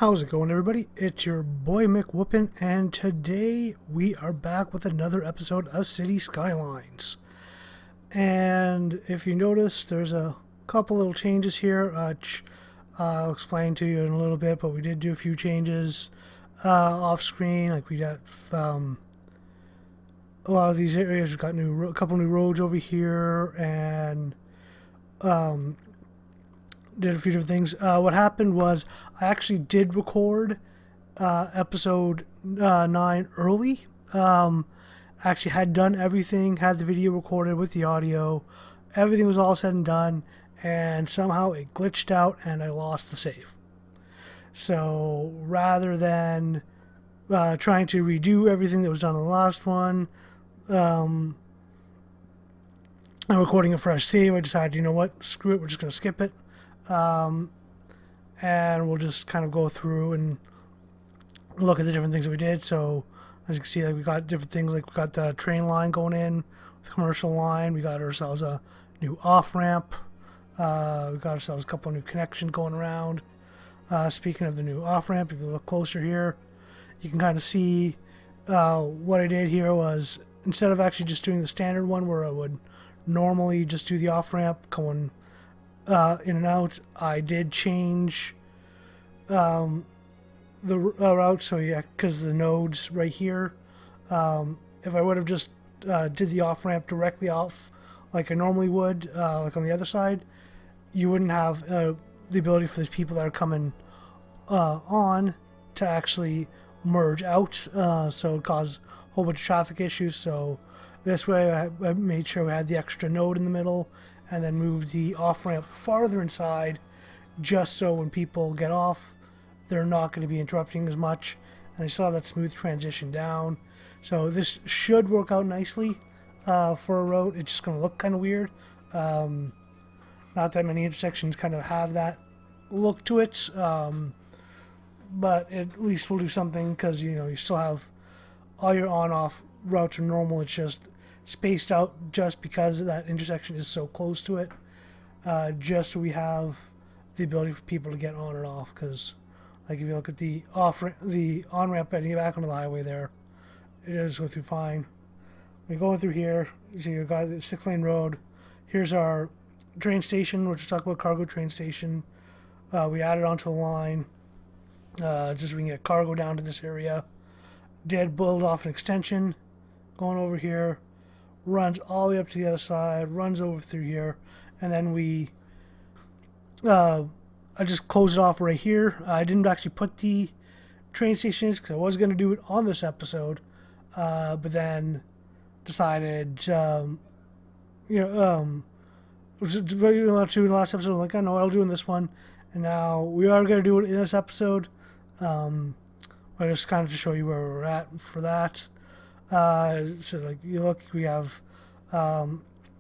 How's it going, everybody? It's your boy McWhoopin, and today we are back with another episode of Cities Skylines. And if you notice, there's a couple little changes here, which I'll explain to you in a little bit, but we did do a few changes off screen. Like we got a lot of these areas, we've got a couple new roads over here, and did a few different things. What happened was I actually did record episode 9 early. Actually had done everything, had the video recorded with the audio. Everything was all said and done, and somehow it glitched out and I lost the save. So rather than trying to redo everything that was done in the last one, I'm recording a fresh save. I decided, you know what, screw it, we're just going to skip it. And we'll just kind of go through and look at the different things that we did. So as you can see, like we got different things, like we got the train line going in, the commercial line. We got ourselves a new off ramp. We got ourselves a couple of new connections going around. Speaking of the new off ramp, if you look closer here, you can kind of see what I did here was, instead of actually just doing the standard one where I would normally just do the off ramp going in and out, I did change the route. So yeah, because the nodes right here, if I would have just did the off ramp directly off like I normally would, like on the other side, you wouldn't have the ability for these people that are coming on to actually merge out, so it caused a whole bunch of traffic issues. So this way I made sure we had the extra node in the middle, and then moved the off-ramp farther inside, just so when people get off, they're not going to be interrupting as much. And I saw that smooth transition down. So this should work out nicely for a road. It's just going to look kind of weird. Not that many intersections kind of have that look to it, but at least we'll do something, because you still have all your on-off routes are normal. It's just spaced out just because that intersection is so close to it, just so we have the ability for people to get on and off. Because like if you look at the on-ramp heading back onto the highway there, it does go through fine. We're going through here, so you've got the 6-lane road. Here's our train station, which we talk about, cargo train station. We added onto the line just so we can get cargo down to this area. Did build off an extension going over here, runs all the way up to the other side, runs over through here, and then I just closed it off right here. I didn't actually put the train stations because I was going to do it on this episode, but then decided, not to in the last episode. I'm like, I know I'll do in this one, and now we are going to do it in this episode. I just kind of to show you where we're at for that. So like you look, we have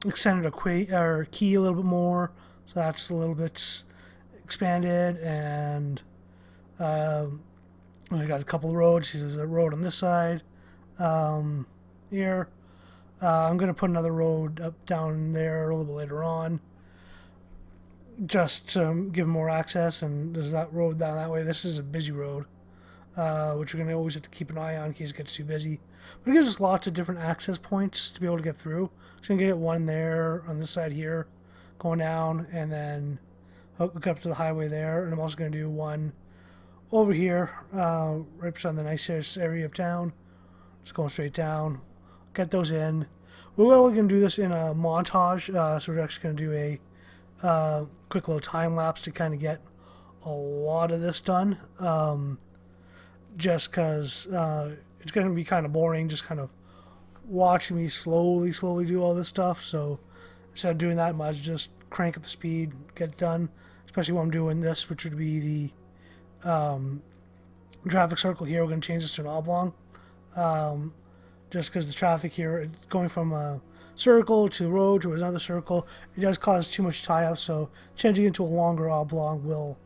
extended our key a little bit more, so that's a little bit expanded, and we got a couple of roads. There's a road on this side here. I'm going to put another road up down there a little bit later on, just to give more access. And there's that road down that way. This is a busy road, which we're going to always have to keep an eye on in case it gets too busy. But it gives us lots of different access points to be able to get through. So you can get one there on this side here, going down, and then hook up to the highway there. And I'm also going to do one over here, right beside the nicest area of town. Just going straight down. Get those in. We're only going to do this in a montage, so we're actually going to do a quick little time lapse to kind of get a lot of this done. Just because it's going to be kind of boring, just kind of watching me slowly do all this stuff. So instead of doing that, I might as well just crank up the speed, get it done. Especially when I'm doing this, which would be the traffic circle here. We're going to change this to an oblong. Just because the traffic here, going from a circle to the road to another circle, it does cause too much tie-up. So changing it to a longer oblong will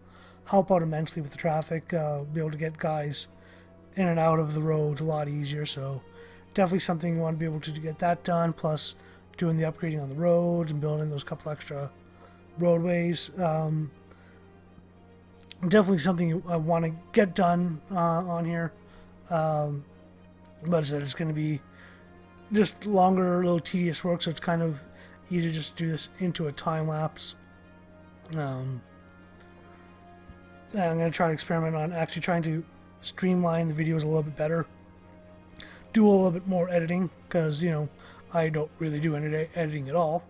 help out immensely with the traffic. Be able to get guys in and out of the roads a lot easier. So definitely something you want to be able to get that done, plus doing the upgrading on the roads and building those couple extra roadways. definitely something I want to get done on here. Um, but as I said, it's going to be just longer, little tedious work, so it's kind of easier just to do this into a time lapse. And I'm going to try to experiment on actually trying to streamline the videos a little bit better, do a little bit more editing, because I don't really do any editing at all.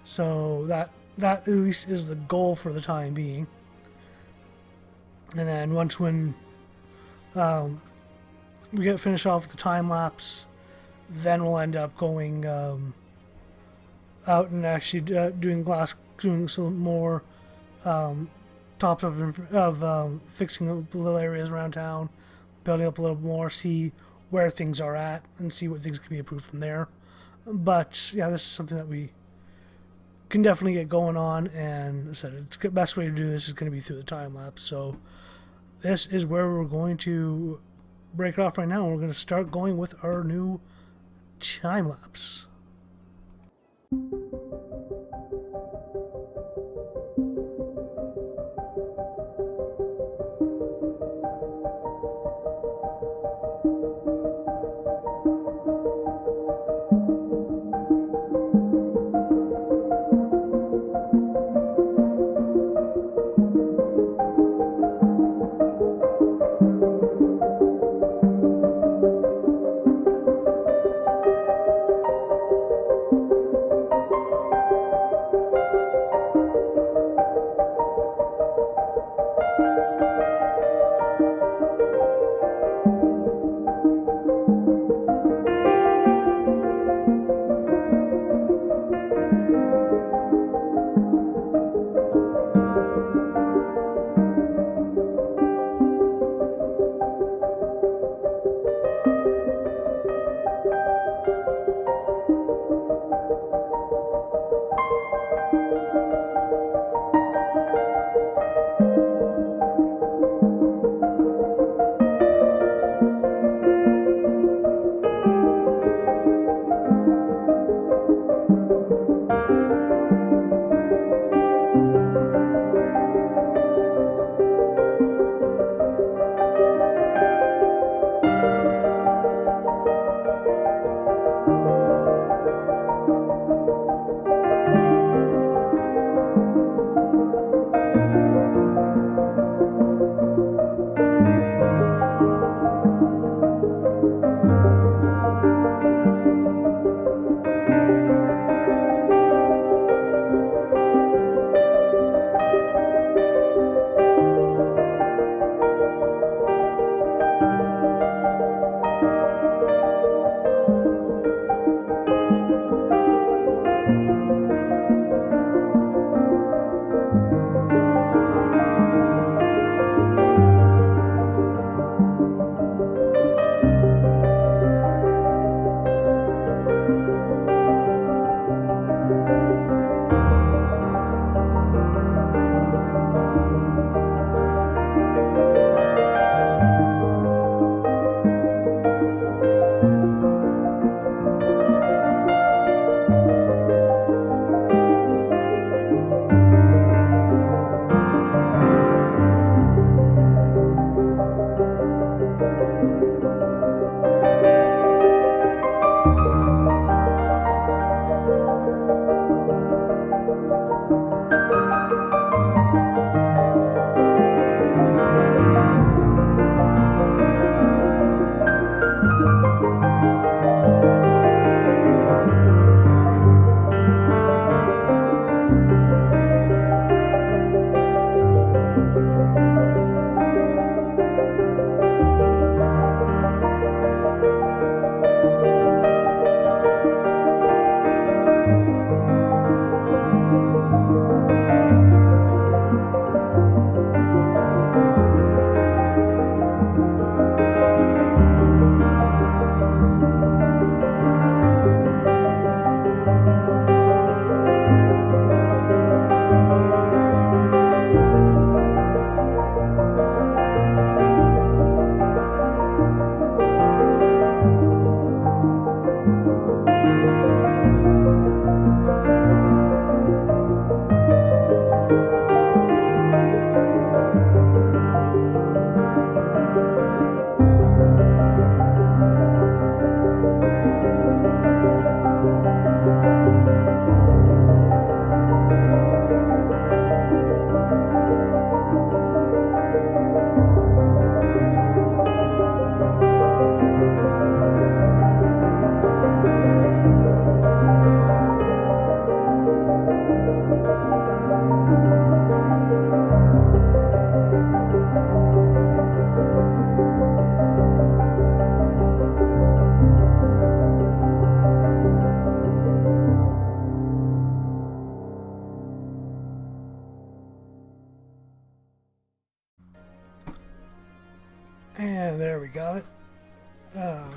So that at least is the goal for the time being. And then when we get finished off with the time lapse, then we'll end up going out and actually doing some more tops of fixing little areas around town, building up a little more, see where things are at, and see what things can be improved from there. But yeah, this is something that we can definitely get going on, and as I said, the best way to do this is going to be through the time lapse. So this is where we're going to break it off right now, and we're going to start going with our new time lapse.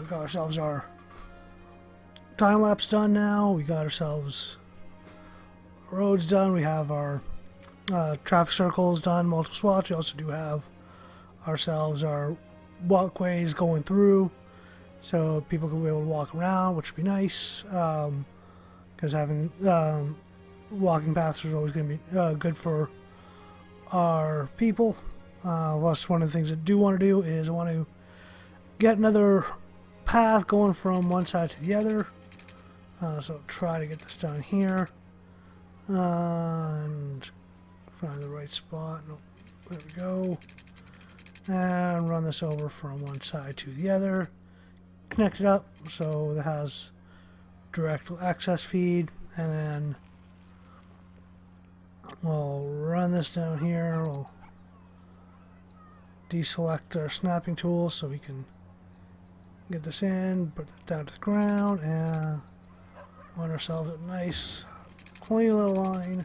we got ourselves our time lapse done now. We got ourselves roads done. We have our traffic circles done, multiple spots. We also do have ourselves our walkways going through, so people can be able to walk around, which would be nice. Because having walking paths is always going to be good for our people. Plus, one of the things I do want to do is I want to get another path going from one side to the other. So I'll try to get this done here and find the right spot. Nope, there we go. And run this over from one side to the other. Connect it up so it has direct access feed, and then we'll run this down here. We'll deselect our snapping tool so we can get this in, put it down to the ground, and run ourselves a nice clean little line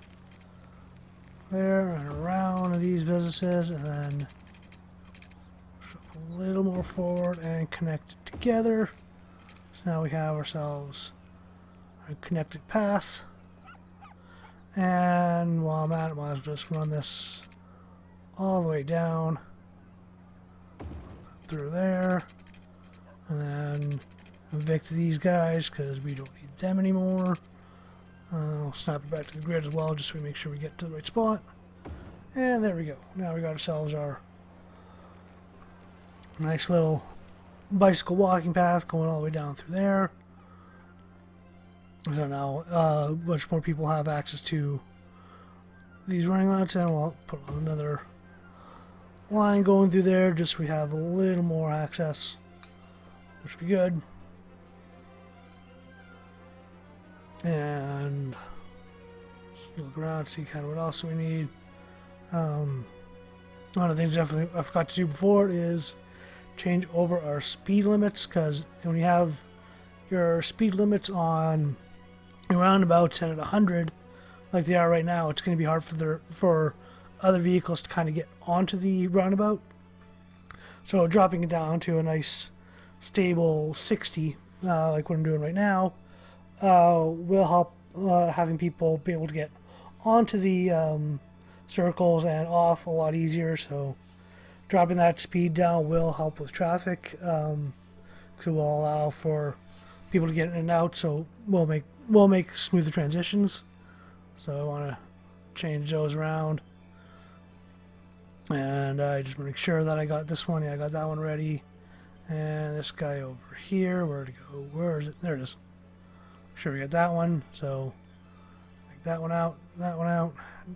there and around these businesses, and then a little more forward and connect it together. So now we have ourselves a connected path, and while I'm at it, might as well just run this all the way down through there, and then evict these guys because we don't need them anymore. I'll snap it back to the grid as well, just so we make sure we get to the right spot. And there we go. Now we got ourselves our nice little bicycle walking path going all the way down through there. So now much more people have access to these running lights, and we'll put another line going through there just so we have a little more access, which would be good. And look around, see kind of what else we need. One of the things definitely I forgot to do before is change over our speed limits, because when you have your speed limits on roundabouts and at 100 like they are right now, it's going to be hard for other vehicles to kind of get onto the roundabout. So dropping it down to a nice stable 60 like what I'm doing right now will help having people be able to get onto the circles and off a lot easier. So dropping that speed down will help with traffic, because it will allow for people to get in and out, so we'll make smoother transitions. So I want to change those around, and I just make sure that I got this one. Yeah, I got that one ready, and this guy over here, where'd it go? Where is it? There it is. Sure, we got that one. So take that one out,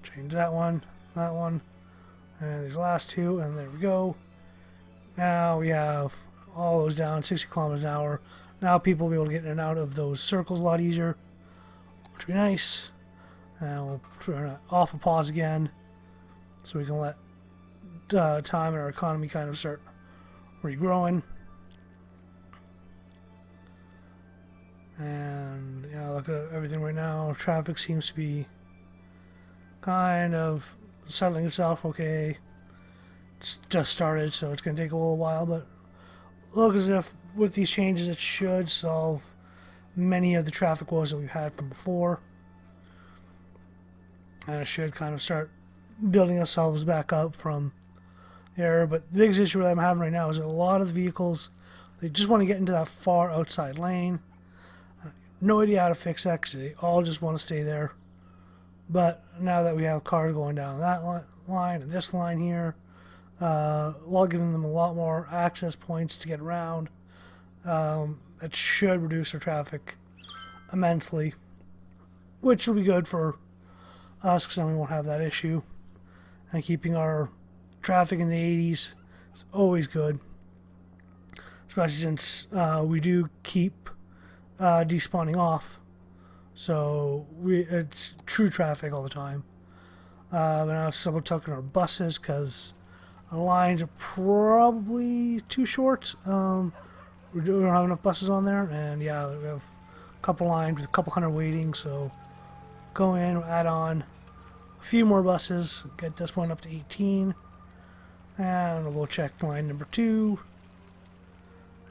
change that one, and these last two, and there we go. Now we have all those down 60 kilometers an hour. Now people will be able to get in and out of those circles a lot easier, which would be nice. And we'll turn it off and pause again, so we can let time and our economy kind of start regrowing. And yeah, look at everything right now. Traffic seems to be kind of settling itself. Okay, it's just started, so it's going to take a little while, but look as if with these changes it should solve many of the traffic woes that we've had from before, and it should kind of start building ourselves back up from there. But the biggest issue that I'm having right now is that a lot of the vehicles, they just want to get into that far outside lane. No idea how to fix that, because they all just want to stay there. But now that we have cars going down that line and this line here, giving them a lot more access points to get around, that should reduce our traffic immensely, which will be good for us, because then we won't have that issue. And keeping our traffic in the 80s is always good, especially since we do keep despawning off, so it's true traffic all the time. But now it's about tucking our buses, because our lines are probably too short. We don't have enough buses on there, and yeah, we have a couple lines with a couple hundred waiting, so go in, add on a few more buses, get this one up to 18, and we'll check line number 2,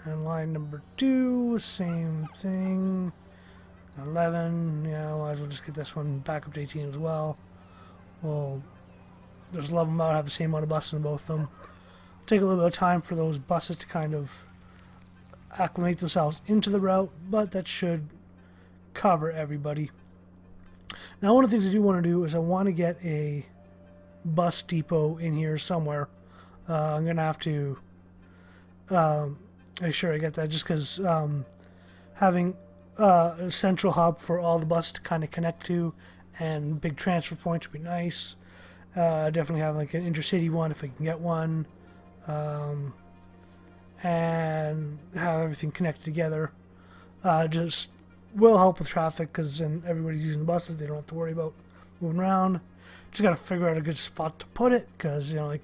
And line number 2, same thing. 11, yeah, might as well just get this one back up to 18 as well. We'll just level them out, have the same amount of buses in both of them. Take a little bit of time for those buses to kind of acclimate themselves into the route, but that should cover everybody. Now, one of the things I do want to do is I want to get a bus depot in here somewhere. I'm going to have to make sure I get that, just because having a central hub for all the buses to kind of connect to and big transfer points would be nice. Definitely have like an intercity one if I can get one. And have everything connected together. Just will help with traffic, because then everybody's using the buses. They don't have to worry about moving around. Just got to figure out a good spot to put it, because, you know, like,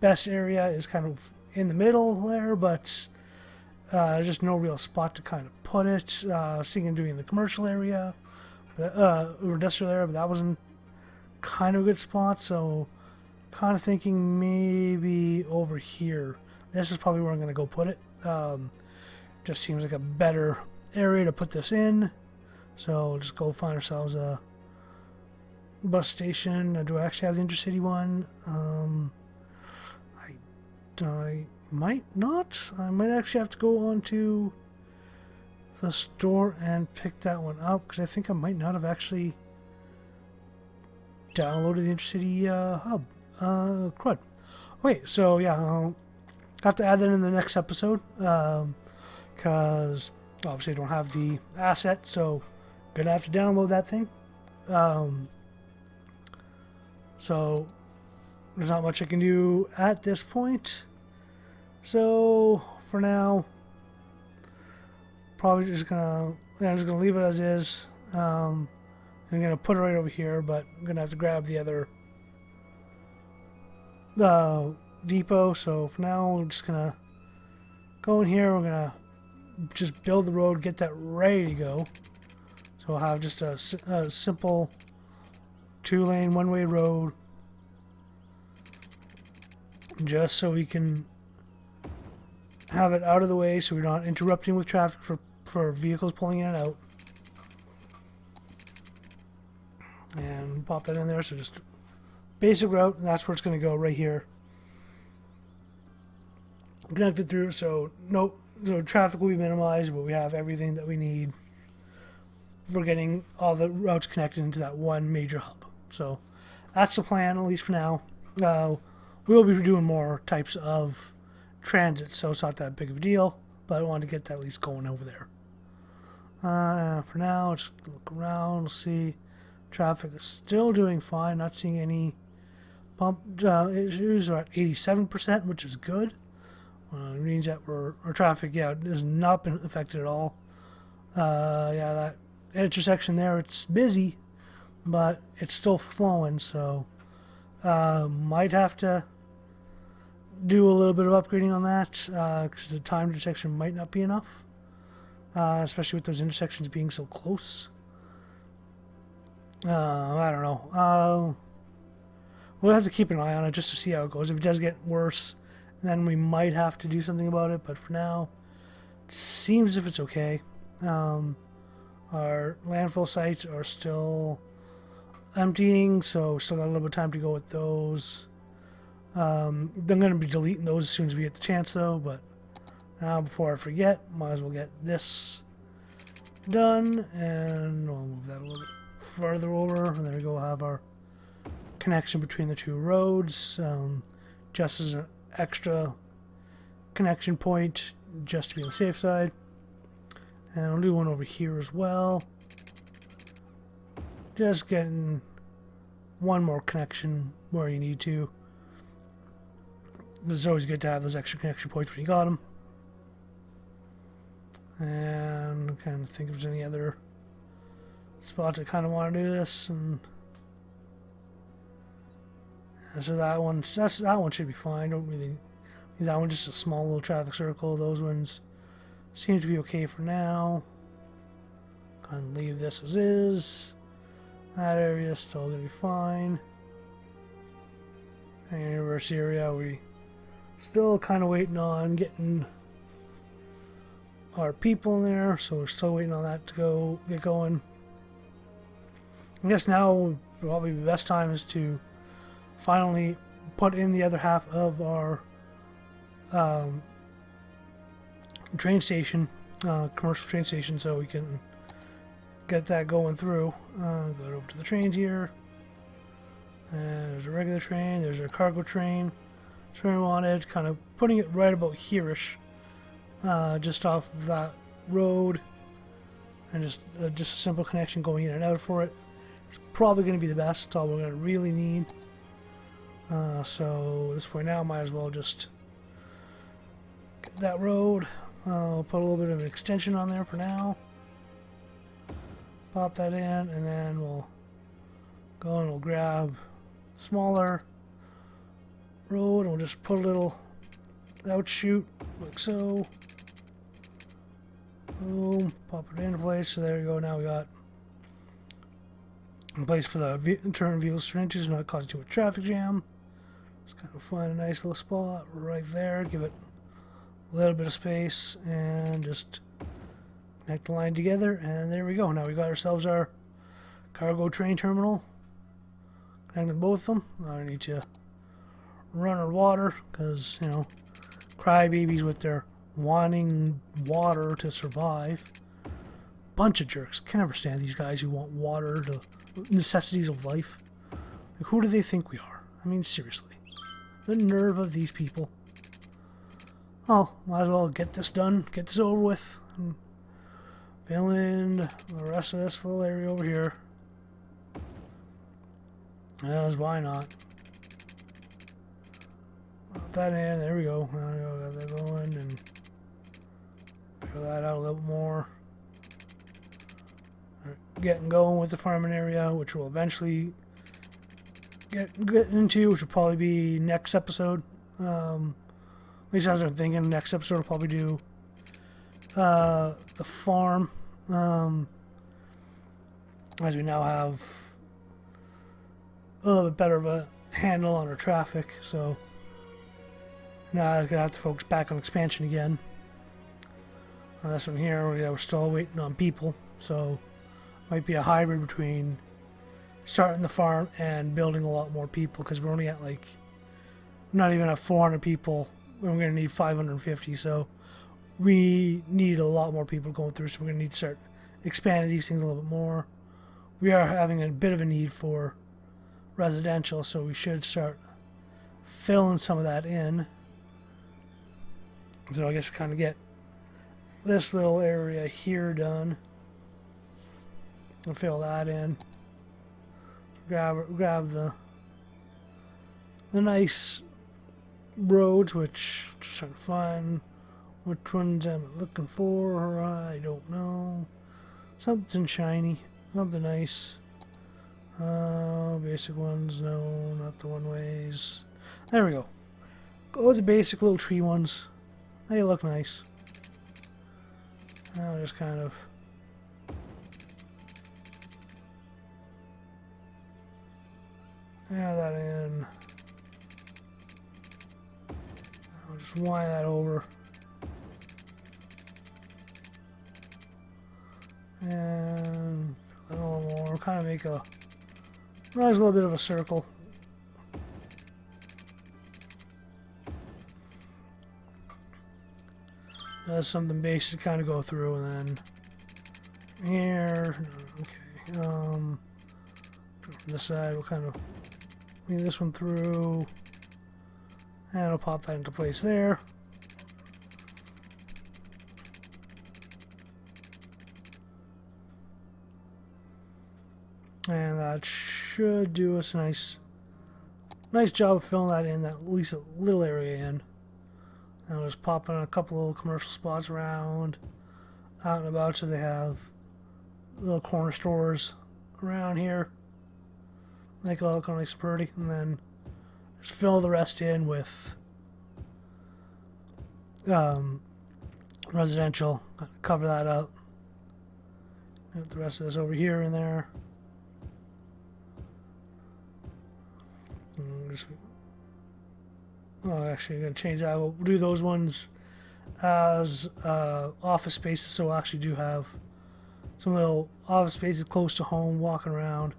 best area is kind of in the middle there, but just no real spot to kind of put it. I was thinking of doing the commercial area, or industrial area, but that wasn't kind of a good spot, so kind of thinking maybe over here. This is probably where I'm going to go put it. Just seems like a better area to put this in. So we'll just go find ourselves a bus station. Do I actually have the intercity one? I might not. I might actually have to go on to the store and pick that one up, because I think I might not have actually downloaded the intercity hub. Crud. Okay, so yeah, I'll have to add that in the next episode, because obviously I don't have the asset, so gonna have to download that thing. So there's not much I can do at this point. So for now, probably just I'm just gonna leave it as is. I'm gonna put it right over here, but I'm gonna have to grab the other depot. So for now, we're just gonna go in here. We're gonna just build the road, get that ready to go. So we'll have just a simple 2-lane, one-way road, just so we can have it out of the way, so we're not interrupting with traffic for vehicles pulling in and out. And pop that in there. So just basic route, and that's where it's going to go, right here. Connected through, so no traffic will be minimized, but we have everything that we need for getting all the routes connected into that one major hub. So that's the plan, at least for now. We will be doing more types of transit, so it's not that big of a deal, but I wanted to get that at least going over there. For now, just look around, we'll see. Traffic is still doing fine, not seeing any bump issues. Are at 87%, which is good. It means that our traffic, has not been affected at all. That intersection there, it's busy, but it's still flowing, so might have to do a little bit of upgrading on that, because the time intersection might not be enough, especially with those intersections being so close. I don't know. We'll have to keep an eye on it just to see how it goes. If it does get worse, then we might have to do something about it, but for now, it seems as if it's okay. Our landfill sites are still emptying, so still got a little bit of time to go with those. I'm going to be deleting those as soon as we get the chance, though, but now before I forget, might as well get this done, and we'll move that a little bit further over, and there we go. We'll have our connection between the two roads, just as an extra connection point, just to be on the safe side. And I'll do one over here as well, just getting one more connection where you need to. It's always good to have those extra connection points when you got them. And I'm kind of think if there's any other spots I kind of want to do this. And so that one should be fine. Don't really need that one, just a small little traffic circle. Those ones seem to be okay for now. Kind of leave this as is. That area is still going to be fine. And university area, we still kind of waiting on getting our people in there, so we're still waiting on that to get going. I guess now probably the best time is to finally put in the other half of our train station, commercial train station, so we can get that going through. Go over to the trains here. And there's a regular train, there's a cargo train. That's where we wanted, kind of putting it right about here-ish, just off of that road, and just a simple connection going in and out for it. It's probably going to be the best. It's all we're going to really need. So at this point now, might as well just get that road. I'll put a little bit of an extension on there for now. Pop that in, and then we'll go and we'll grab smaller road, and we'll just put a little outshoot like so. Boom, pop it into place. So there you go. Now we got a place for the turn vehicles turn into, so not causing too much traffic jam. Just kind of find a nice little spot right there. Give it a little bit of space and just connect the line together, and there we go. Now we got ourselves our cargo train terminal. Connecting both of them. I need to run our water because, you know, crybabies with their wanting water to survive. Bunch of jerks. Can't understand these guys who want water, the necessities of life. Like, who do they think we are? I mean, seriously. The nerve of these people. Oh, might as well get this done, get this over with, and fill in the rest of this little area over here. As why not? Put that in, there we go. Now we got that going, and fill that out a little more. Getting going with the farming area, which we'll eventually get into, which will probably be next episode. At least as I'm thinking, next episode will probably do the farm, as we now have a little bit better of a handle on our traffic. So now I'm gonna have to focus back on expansion again. This one here, we're still waiting on people, so might be a hybrid between starting the farm and building a lot more people, because we're only at like not even at 400 people. We're going to need 550, so we need a lot more people going through, so we're going to need to start expanding these things a little bit more. We are having a bit of a need for residential, so we should start filling some of that in. So I guess kind of get this little area here done. I'll fill that in. Grab the nice roads, which I'm just trying to find which ones I'm looking for. I don't know. Something shiny, something nice. Basic ones, no, not the one ways. There we go. Go with the basic little tree ones. They look nice. I'll just kind of add that in. I'll just wind that over. And fill in a little more. Kind of make a nice little bit of a circle. That's something basic to kind of go through, and then here, okay, from this side we'll kind of lean this one through, and I'll pop that into place there. And that should do us a nice job of filling that in, that at least a little area in. And I'll just pop in a couple little commercial spots around, out and about, so they have little corner stores around here. Make it look nice and pretty, and then just fill the rest in with residential. Cover that up. Put the rest of this over here in there. And just, oh, actually, I'm going to change that. We'll do those ones as office spaces, so we'll actually do have some little office spaces close to home, walking around.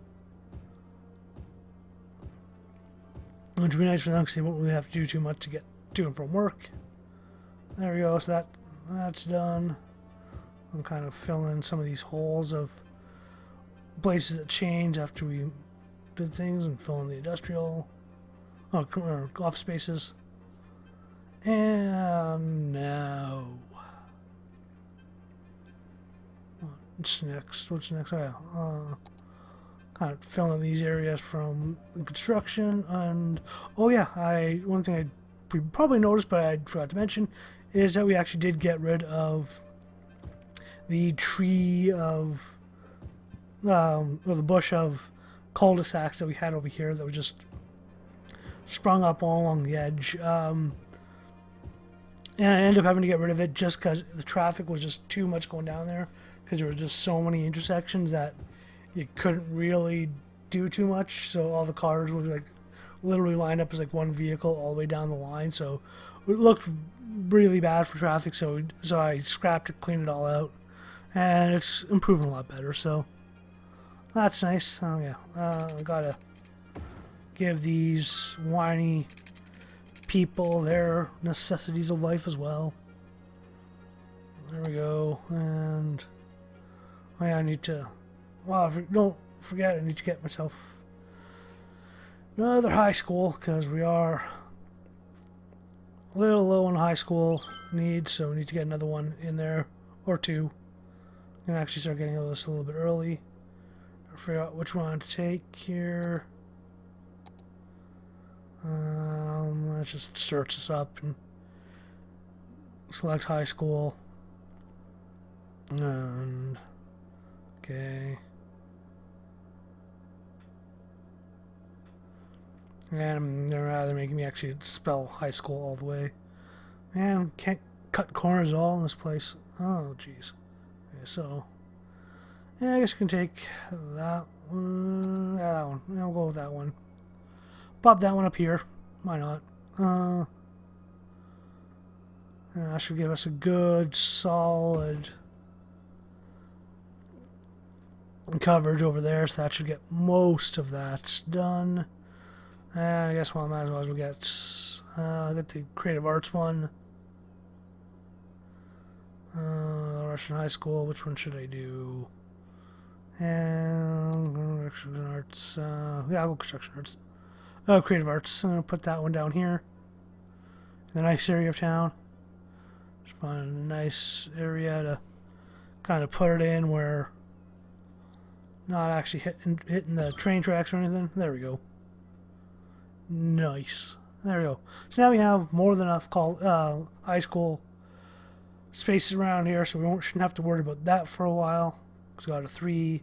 Which would be nice for them because they won't really have to do too much to get to and from work. There we go, so that's done. I'm kind of filling in some of these holes of places that change after we did things and fill in the industrial or office spaces. And now, what's next? What's next? Oh, yeah. Kind of fill in these areas from construction. And oh yeah, one thing I probably noticed but I forgot to mention is that we actually did get rid of the tree of or the bush of cul-de-sacs that we had over here that was just sprung up all along the edge. And I ended up having to get rid of it just because the traffic was just too much going down there, because there were just so many intersections that you couldn't really do too much. So all the cars would like literally line up as like one vehicle all the way down the line. So it looked really bad for traffic. So I scrapped it, cleaned it all out, and it's improving a lot better. So that's nice. Oh yeah, I gotta give these whiny people their necessities of life as well. There we go. And oh yeah, I need to. Well, don't forget, I need to get myself another high school because we are a little low on high school needs, so we need to get another one in there or two. I'm gonna actually start getting all this a little bit early. I figure out which one to take here. Let's just search this up and select high school. And okay. And they're rather making me actually spell high school all the way. Man, can't cut corners at all in this place. Oh, jeez. Okay, so, yeah, I guess you can take that one. Yeah, that one. Yeah, I'll go with that one. Pop that one up here. Why not? That should give us a good, solid coverage over there. So that should get most of that done. And I guess I might as well get the creative arts one. Russian high school. Which one should I do? And construction arts. Yeah, I'll go construction arts. Creative arts. I'm gonna put that one down here. In the nice area of town. Just find a nice area to kind of put it in where not actually hitting the train tracks or anything. There we go. Nice. There we go. So now we have more than enough high school spaces around here, so shouldn't have to worry about that for a while. We got 3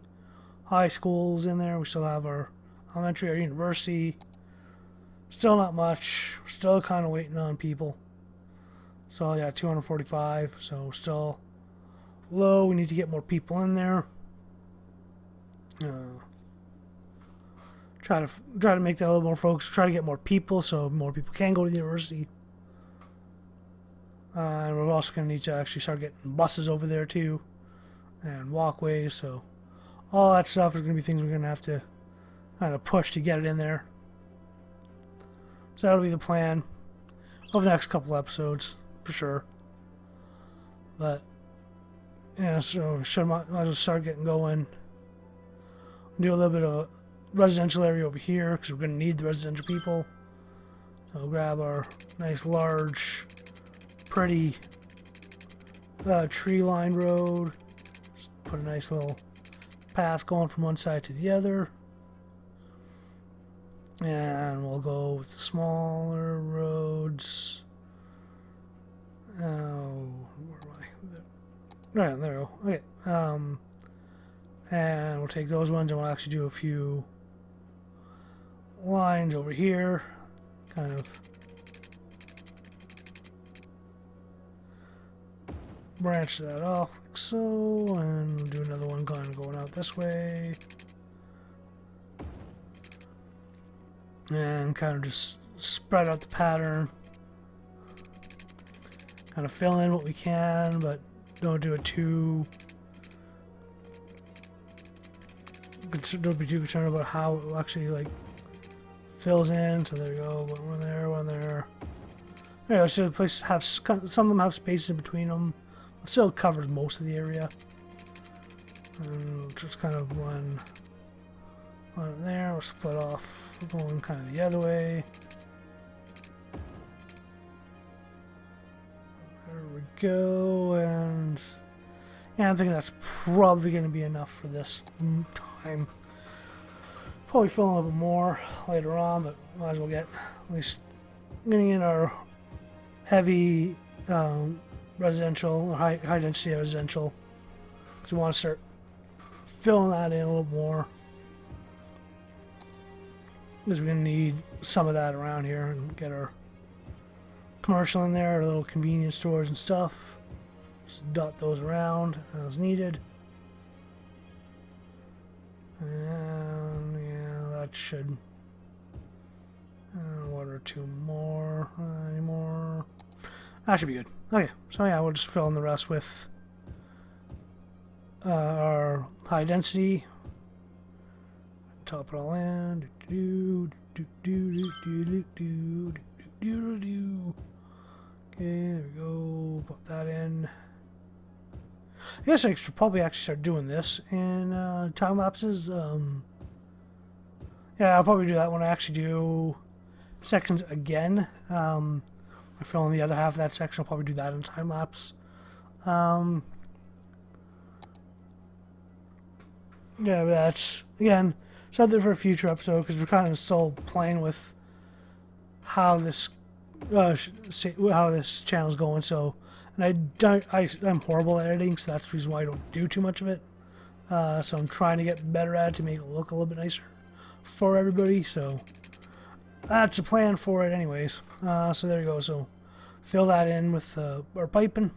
high schools in there. We still have our elementary, our university. Still not much. We're still kind of waiting on people. So yeah, 245. So still low. We need to get more people in there. Try to make that a little more folks. Try to get more people so more people can go to the university. And we're also going to need to actually start getting buses over there too, and walkways. So all that stuff is going to be things we're going to have to kind of push to get it in there. So that'll be the plan over the next couple episodes for sure. But yeah, so might as well start getting going. Do a little bit of residential area over here because we're going to need the residential people. So we'll grab our nice large pretty tree-lined road. Just put a nice little path going from one side to the other. And we'll go with the smaller roads. Oh, where am I? Right, there we go. Okay. And we'll take those ones and we'll actually do a few lines over here. Kind of branch that off like so, and we'll do another one kind of going out this way. And kind of just spread out the pattern. kind of fill in what we can, but don't do it too. Don't be too concerned about how it actually like fills in. So there we go. One there, one there. There you go. So the places have some of them have spaces in between them. It still covers most of the area. And just kind of one there. We'll split off, going kind of the other way. There we go, and yeah, I'm thinking that's probably going to be enough for this time. Probably fill in a little bit more later on, but might as well get at least getting in our heavy residential or high density residential, because we want to start filling that in a little more, because we're going to need some of that around here and get our commercial in there, our little convenience stores and stuff. Just dot those around as needed. And yeah, that should. One or two more. Any more? That should be good. Okay, so yeah, we'll just fill in the rest with our high density. Top it all in. Okay, there we go. Put that in. I guess I should probably actually start doing this in time lapses. Yeah, I'll probably do that when I actually do sections again. I fill in the other half of that section. I'll probably do that in time lapse. Yeah, but that's again something for a future episode, because we're kind of still playing with how this channel's going. So, and I'm horrible at editing, so that's the reason why I don't do too much of it. So I'm trying to get better at it to make it look a little bit nicer for everybody. So that's the plan for it, anyways. So there you go. So fill that in with our piping.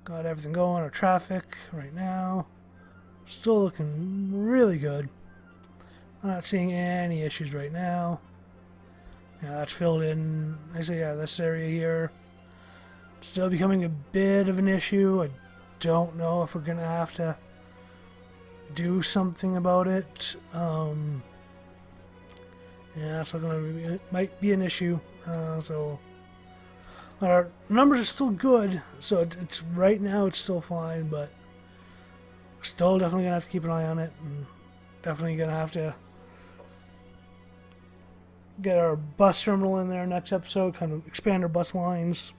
Got everything going. Our traffic right now still looking really good. Not seeing any issues right now. Yeah, that's filled in. I say, yeah, this area here still becoming a bit of an issue. I don't know if we're gonna have to do something about it. Yeah, it's looking like it might be an issue. So our numbers are still good. So it's right now it's still fine, but we're still definitely gonna have to keep an eye on it, and definitely gonna have to get our bus terminal in there next episode, kind of expand our bus lines,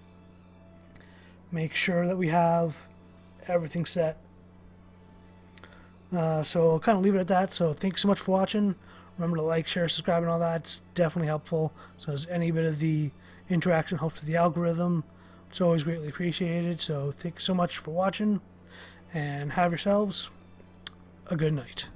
make sure that we have everything set. So I'll kind of leave it at that. So thanks so much for watching. Remember to like, share, subscribe, and all that. It's definitely helpful. So as any bit of the interaction helps with the algorithm, it's always greatly appreciated. So thanks so much for watching, and have yourselves a good night.